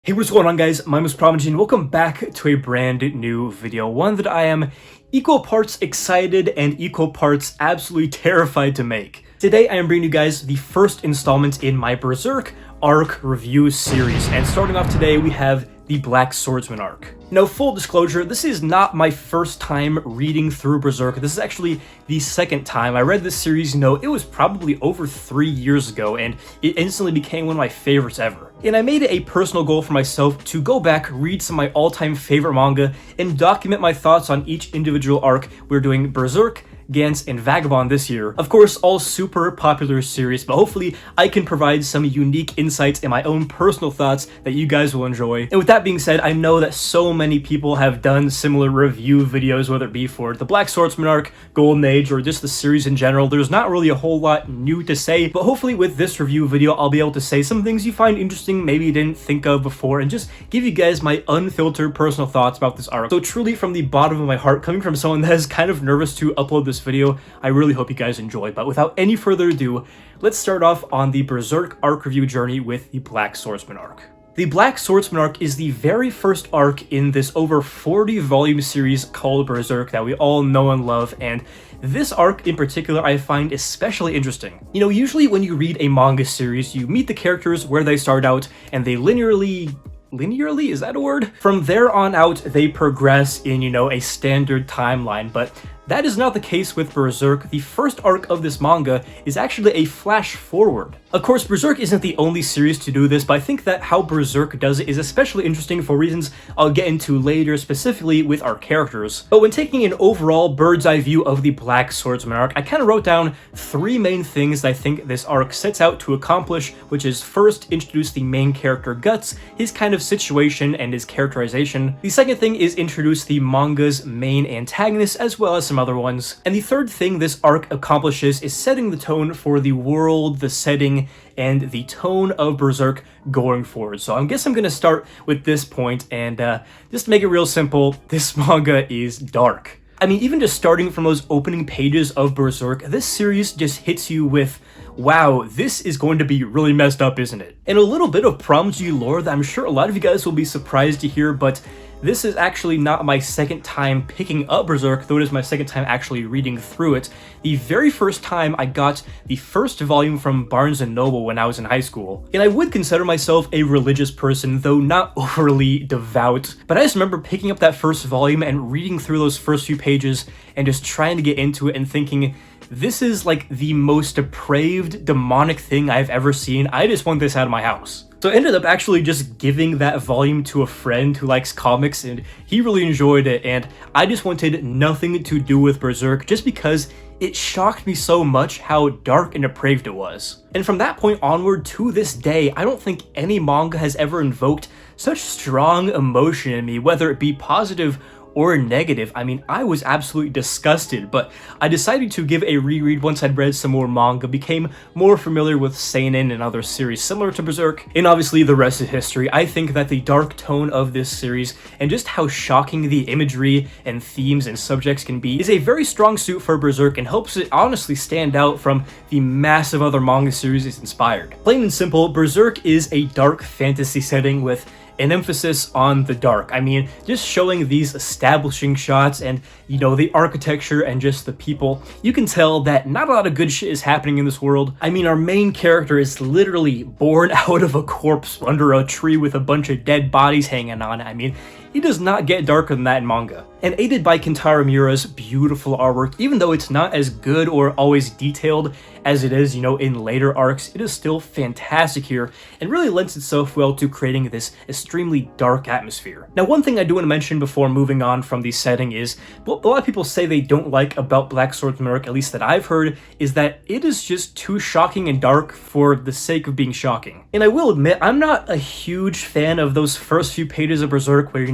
Hey, what's going on, guys? My name is ThePromG and welcome back to a brand new video, one that I am equal parts excited and equal parts absolutely terrified to make. Today I am bringing you guys the first installment in my Berserk Arc review series, and starting off today we have the Black Swordsman arc. Now, full disclosure, this is not my first time reading through Berserk. This is actually the second time. I read this series, it was probably over 3 years ago, and it instantly became one of my favorites ever. And I made it a personal goal for myself to go back, read some of my all-time favorite manga, and document my thoughts on each individual arc. We're doing Berserk, Gantz, and Vagabond this year. Of course, all super popular series, but hopefully I can provide some unique insights and my own personal thoughts that you guys will enjoy. And with that being said, I know that so many people have done similar review videos, whether it be for the Black Swordsman arc, Golden Age, or just the series in general. There's not really a whole lot new to say, but hopefully with this review video, I'll be able to say some things you find interesting, maybe you didn't think of before, and just give you guys my unfiltered personal thoughts about this arc. So truly from the bottom of my heart, coming from someone that is kind of nervous to upload this video, I really hope you guys enjoy. But without any further ado, let's start off on the Berserk arc review journey with the Black Swordsman arc. The Black Swordsman arc is the very first arc in this over 40 volume series called Berserk that we all know and love, and this arc in particular I find especially interesting. Usually when you read a manga series, you meet the characters where they start out and they linearly, is that a word? From there on out, they progress in, a standard timeline, but that is not the case with Berserk. The first arc of this manga is actually a flash forward. Of course, Berserk isn't the only series to do this, but I think that how Berserk does it is especially interesting for reasons I'll get into later, specifically with our characters. But when taking an overall bird's eye view of the Black Swordsman arc, I kind of wrote down 3 main things that I think this arc sets out to accomplish, which is first, introduce the main character Guts, his kind of situation and his characterization. The second thing is introduce the manga's main antagonist, as well as some other ones. And the third thing this arc accomplishes is setting the tone for the world, the setting, and the tone of Berserk going forward. So I guess I'm gonna start with this point, and just to make it real simple, this manga is dark. I mean, even just starting from those opening pages of Berserk, this series just hits you with, wow, this is going to be really messed up, isn't it? And a little bit of ThePromG lore that I'm sure a lot of you guys will be surprised to hear, but this is actually not my second time picking up Berserk, though it is my second time actually reading through it. The very first time I got the first volume from Barnes & Noble when I was in high school. And I would consider myself a religious person, though not overly devout. But I just remember picking up that first volume and reading through those first few pages and just trying to get into it and thinking, this is like the most depraved, demonic thing I've ever seen. I just want this out of my house. So I ended up actually just giving that volume to a friend who likes comics, and he really enjoyed it, and I just wanted nothing to do with Berserk just because it shocked me so much how dark and depraved it was. And from that point onward to this day, I don't think any manga has ever invoked such strong emotion in me, whether it be positive or negative. I mean, I was absolutely disgusted, but I decided to give a reread once I'd read some more manga, became more familiar with seinen and other series similar to Berserk, and obviously the rest is history. I think that the dark tone of this series, and just how shocking the imagery and themes and subjects can be, is a very strong suit for Berserk and helps it honestly stand out from the massive other manga series it's inspired. Plain and simple, Berserk is a dark fantasy setting with an emphasis on the dark. I mean, just showing these establishing shots and, the architecture and just the people, you can tell that not a lot of good shit is happening in this world. I mean, our main character is literally born out of a corpse under a tree with a bunch of dead bodies hanging on it. I mean, it does not get darker than that in manga. And aided by Kentaro Miura's beautiful artwork, even though it's not as good or always detailed as it is, in later arcs, it is still fantastic here and really lends itself well to creating this extremely dark atmosphere. Now, one thing I do want to mention before moving on from the setting is, what a lot of people say they don't like about Black Swordsman arc, at least that I've heard, is that it is just too shocking and dark for the sake of being shocking. And I will admit, I'm not a huge fan of those first few pages of Berserk where,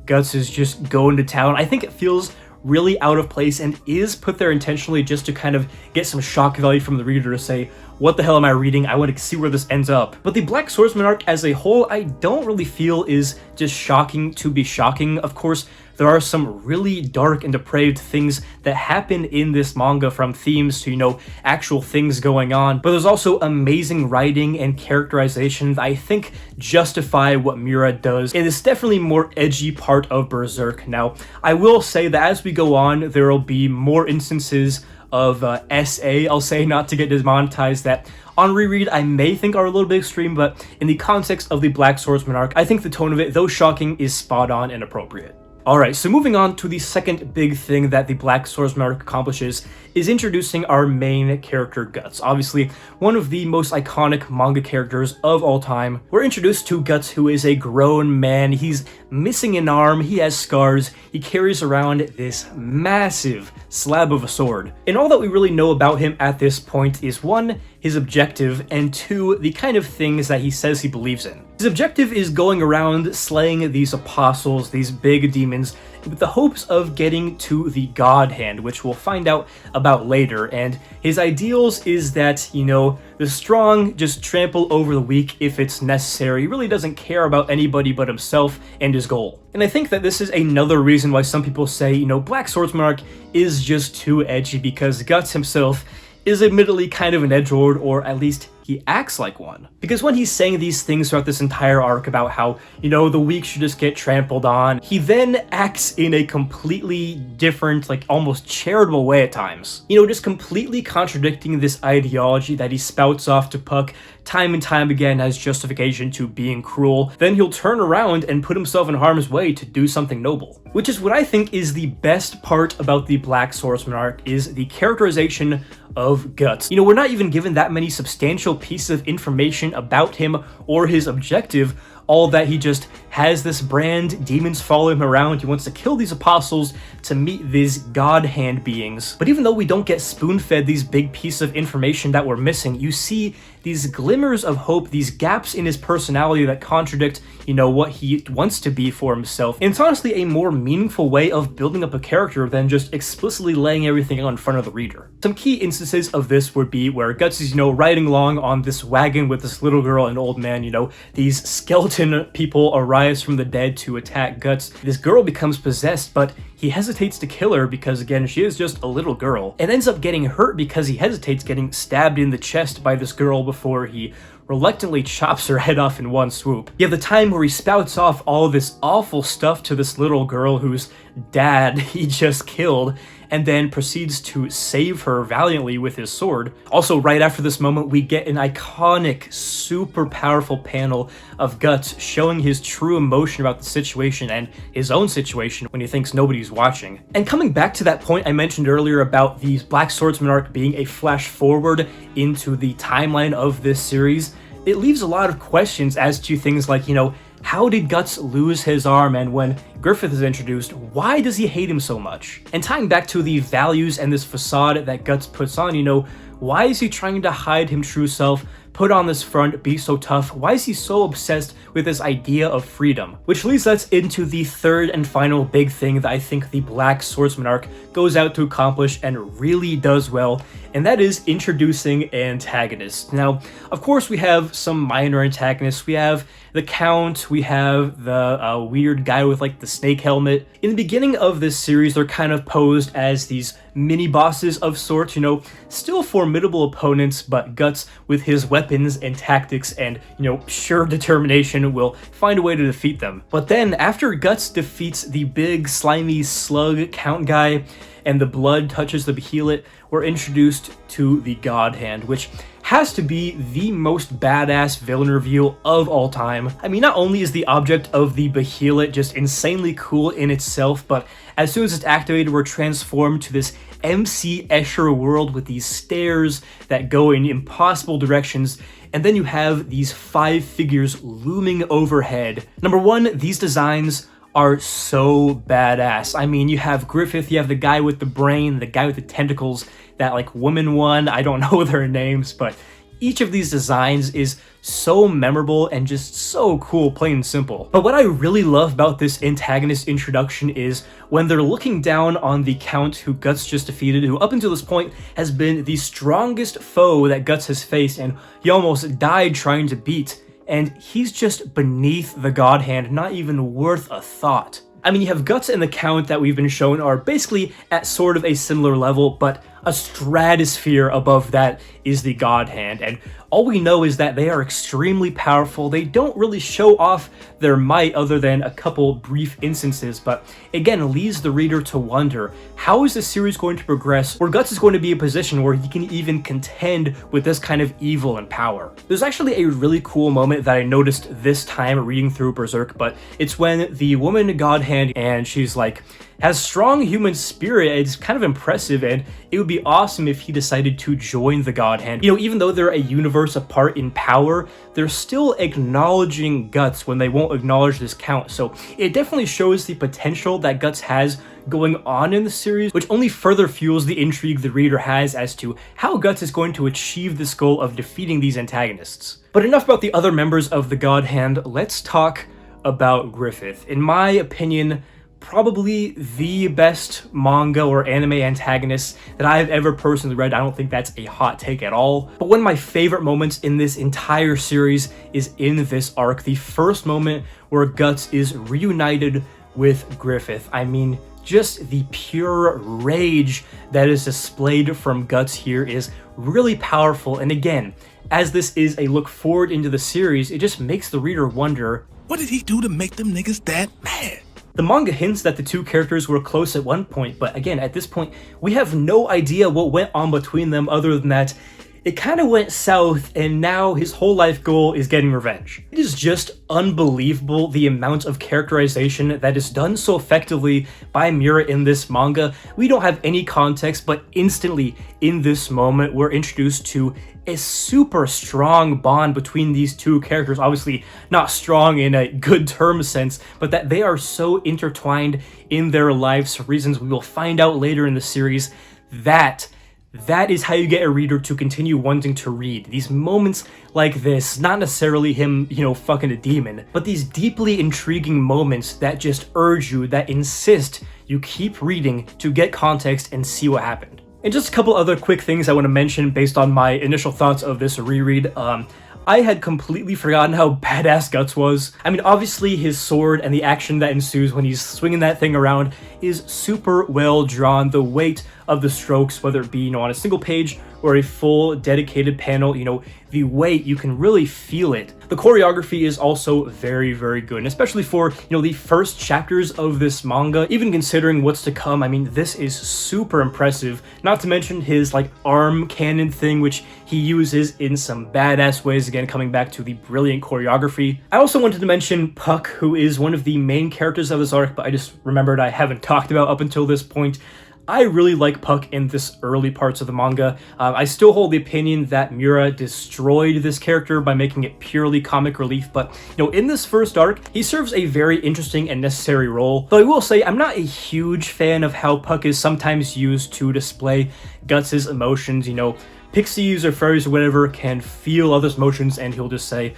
Guts is just going to town. I think it feels really out of place and is put there intentionally just to kind of get some shock value from the reader to say, what the hell am I reading? I want to see where this ends up. But the Black Swordsman arc as a whole, I don't really feel is just shocking to be shocking. Of course, there are some really dark and depraved things that happen in this manga, from themes to, actual things going on. But there's also amazing writing and characterization that I think justify what Miura does. It is definitely more edgy part of Berserk. Now, I will say that as we go on, there will be more instances of SA, I'll say, not to get demonetized, that on reread I may think are a little bit extreme, but in the context of the Black Swordsman arc, I think the tone of it, though shocking, is spot on and appropriate. Alright, so moving on to the second big thing that the Black Swordsman arc accomplishes is introducing our main character, Guts. Obviously, one of the most iconic manga characters of all time. We're introduced to Guts, who is a grown man. He's missing an arm, he has scars, he carries around this massive slab of a sword. And all that we really know about him at this point is, one, his objective, and two, the kind of things that he says he believes in. His objective is going around slaying these apostles, these big demons, with the hopes of getting to the God Hand, which we'll find out about later. And his ideals is that, the strong just trample over the weak if it's necessary. He really doesn't care about anybody but himself and his goal. And I think that this is another reason why some people say, Black Swordsman arc is just too edgy, because Guts himself is admittedly kind of an edgelord, or at least he acts like one. Because when he's saying these things throughout this entire arc about how, the weak should just get trampled on, he then acts in a completely different, almost charitable way at times. Just completely contradicting this ideology that he spouts off to Puck time and time again as justification to being cruel. Then he'll turn around and put himself in harm's way to do something noble. Which is what I think is the best part about the Black Swordsman arc, is the characterization of Guts. We're not even given that many substantial pieces of information about him or his objective. All that he just has this brand, demons follow him around, he wants to kill these apostles to meet these God Hand beings. But even though we don't get spoon-fed these big pieces of information that we're missing, you see these glimmers of hope, these gaps in his personality that contradict, what he wants to be for himself. And it's honestly a more meaningful way of building up a character than just explicitly laying everything out in front of the reader. Some key instances of this would be where Guts is, riding along on this wagon with this little girl and old man, these skeleton people arise from the dead to attack Guts. This girl becomes possessed, but he hesitates to kill her because, again, she is just a little girl, and ends up getting hurt because he hesitates getting stabbed in the chest by this girl before he reluctantly chops her head off in one swoop. You have the time where he spouts off all this awful stuff to this little girl whose dad he just killed, and then proceeds to save her valiantly with his sword. Also, right after this moment, we get an iconic, super powerful panel of Guts showing his true emotion about the situation and his own situation when he thinks nobody's watching. And coming back to that point I mentioned earlier about the Black Swordsman arc being a flash forward into the timeline of this series, it leaves a lot of questions as to things like, how did Guts lose his arm? And when Griffith is introduced, why does he hate him so much? And tying back to the values and this facade that Guts puts on, why is he trying to hide his true self, put on this front, be so tough? Why is he so obsessed with this idea of freedom? Which leads us into the third and final big thing that I think the Black Swordsman arc goes out to accomplish and really does well, and that is introducing antagonists. Now, of course, we have some minor antagonists. We have the Count, we have the weird guy with the snake helmet. In the beginning of this series, they're kind of posed as these mini bosses of sorts, still formidable opponents, but Guts, with his weapons and tactics and, sure determination, will find a way to defeat them. But then, after Guts defeats the big slimy slug Count guy, and the blood touches the behelit, we're introduced to the God Hand, which has to be the most badass villain reveal of all time. I mean, not only is the object of the behelit just insanely cool in itself, but as soon as it's activated, we're transformed to this MC Escher world with these stairs that go in impossible directions, and then you have these 5 figures looming overhead. Number one, these designs are so badass. I mean, you have Griffith, you have the guy with the brain, the guy with the tentacles, that woman one, I don't know their names, but each of these designs is so memorable and just so cool, plain and simple. But what I really love about this antagonist introduction is when they're looking down on the Count who Guts just defeated, who up until this point has been the strongest foe that Guts has faced, and he almost died trying to beat, and he's just beneath the God Hand, not even worth a thought. I mean, you have Guts and the Count that we've been shown are basically at sort of a similar level, but a stratosphere above that is the God Hand, and all we know is that they are extremely powerful. They don't really show off their might other than a couple brief instances, but again, leads the reader to wonder, how is the series going to progress where Guts is going to be in a position where he can even contend with this kind of evil and power? There's actually a really cool moment that I noticed this time reading through Berserk, but it's when the woman God Hand, and she's like, has strong human spirit. It's kind of impressive, and it would be awesome if he decided to join the God Hand. You know, even though they're a universe apart in power, they're still acknowledging Guts when they won't acknowledge this Count. So it definitely shows the potential that Guts has going on in the series, which only further fuels the intrigue the reader has as to how Guts is going to achieve this goal of defeating these antagonists. But enough about the other members of the God Hand, let's talk about Griffith. In my opinion, probably the best manga or anime antagonist that I've ever personally read. I don't think that's a hot take at all. But one of my favorite moments in this entire series is in this arc. The first moment where Guts is reunited with Griffith. I mean, just the pure rage that is displayed from Guts here is really powerful. And again, as this is a look forward into the series, it just makes the reader wonder, what did he do to make them niggas that mad? The manga hints that the two characters were close at one point, but again, at this point, we have no idea what went on between them other than that it kind of went south, and now his whole life goal is getting revenge. It is just unbelievable the amount of characterization that is done so effectively by Miura in this manga. We don't have any context, but instantly in this moment, we're introduced to a super strong bond between these two characters. Obviously not strong in a good term sense, but that they are so intertwined in their lives for reasons we will find out later in the series. That is how you get a reader to continue wanting to read. These moments like this, not necessarily him, fucking a demon, but these deeply intriguing moments that just urge you, that insist you keep reading to get context and see what happened. And just a couple other quick things I want to mention based on my initial thoughts of this reread. I had completely forgotten how badass Guts was. I mean, obviously his sword and the action that ensues when he's swinging that thing around is super well drawn. The weight of the strokes, whether it be, on a single page or a full dedicated panel, the weight, you can really feel it. The choreography is also very, very good, and especially for, the first chapters of this manga, even considering what's to come. I mean, this is super impressive, not to mention his, arm cannon thing, which he uses in some badass ways, again, coming back to the brilliant choreography. I also wanted to mention Puck, who is one of the main characters of this arc, but I just remembered I haven't talked about up until this point. I really like Puck in this early parts of the manga. I still hold the opinion that Miura destroyed this character by making it purely comic relief, but in this first arc, he serves a very interesting and necessary role. Though I will say, I'm not a huge fan of how Puck is sometimes used to display Guts' emotions. Pixies or fairies or whatever can feel others' emotions, and he'll just say,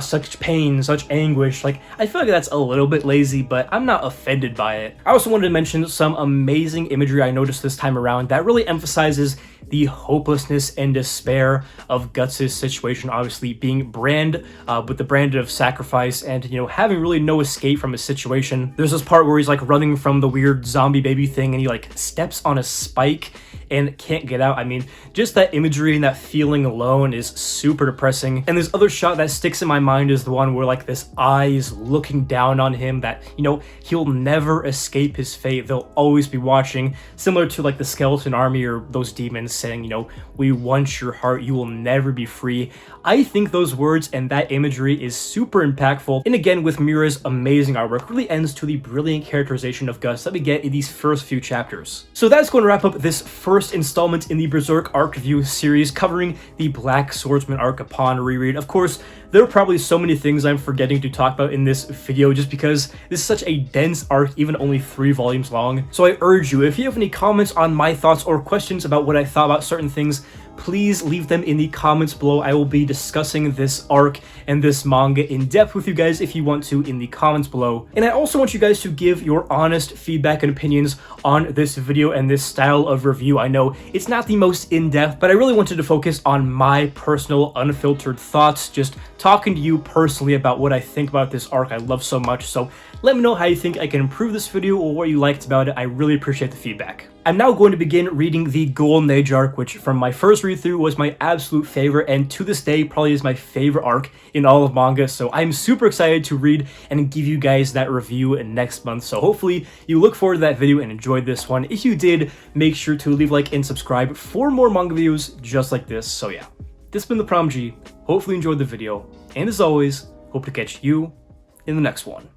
such pain, such anguish. I feel like that's a little bit lazy, but I'm not offended by it. I also wanted to mention some amazing imagery I noticed this time around that really emphasizes the hopelessness and despair of Guts' situation, obviously being with the brand of sacrifice and, having really no escape from his situation. There's this part where he's running from the weird zombie baby thing, and he steps on a spike and can't get out. I mean, just that imagery and that feeling alone is super depressing. And this other shot that sticks in my mind is the one where this eye is looking down on him, that, he'll never escape his fate. They'll always be watching, similar to the skeleton army or those demons saying, we want your heart, you will never be free. I think those words and that imagery is super impactful. And again, with Miura's amazing artwork, really ends to the brilliant characterization of Guts that we get in these first few chapters. So that's going to wrap up this first installment in the Berserk Arc Review series covering the Black Swordsman arc upon reread. Of course, there are probably so many things I'm forgetting to talk about in this video just because this is such a dense arc, even only 3 volumes long. So I urge you, if you have any comments on my thoughts or questions about what I thought about certain things, please leave them in the comments below. I will be discussing this arc and this manga in depth with you guys if you want to in the comments below. And I also want you guys to give your honest feedback and opinions on this video and this style of review. I know it's not the most in-depth, but I really wanted to focus on my personal unfiltered thoughts, just talking to you personally about what I think about this arc I love so much. So let me know how you think I can improve this video or what you liked about it. I really appreciate the feedback. I'm now going to begin reading the Golden Age arc, which from my first read-through was my absolute favorite, and to this day probably is my favorite arc in all of manga. So I'm super excited to read and give you guys that review next month. So hopefully you look forward to that video and enjoyed this one. If you did, make sure to leave a like and subscribe for more manga videos just like this. So yeah, this has been ThePromG. Hopefully you enjoyed the video, and as always, hope to catch you in the next one.